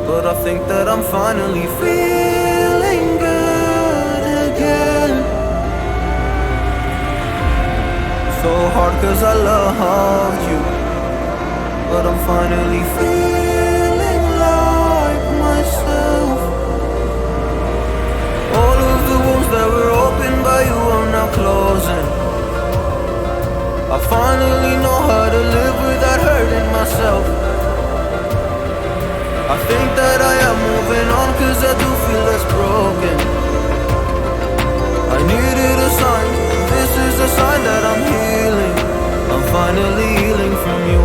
but I think that I'm finally feeling good again. So hard cause I loved you, but I'm finally feeling like myself. All of the wounds that were opened by you are now closing. I finally know how to live without hurting myself. I think that I am moving on cause I do feel less broken. I needed a sign, this is a sign that I'm healing. I'm finally healing from you.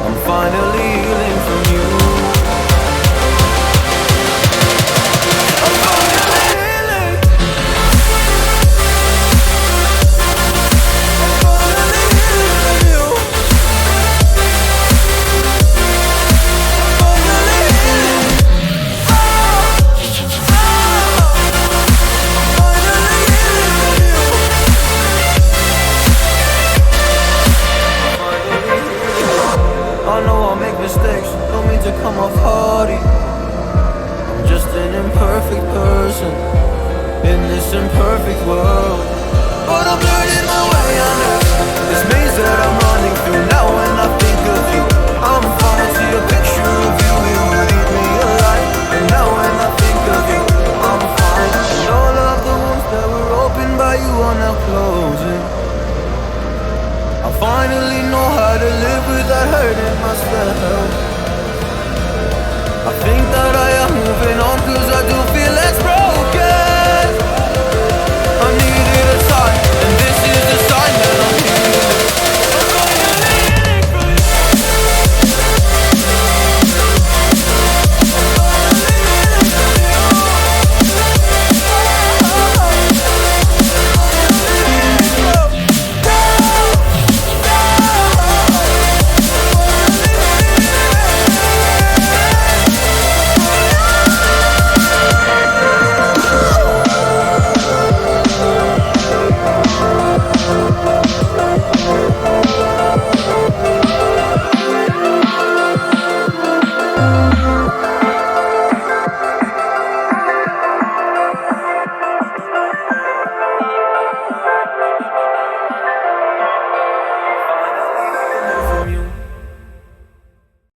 I'm finally healing from you. I'm finally healing. I'm finally healing from you. I'm finally healing. I know I'll make mistakes, don't mean to come off hardy. I'm just an imperfect person in this imperfect world, but I'm learning my way under this maze that I'm running through now, and I feel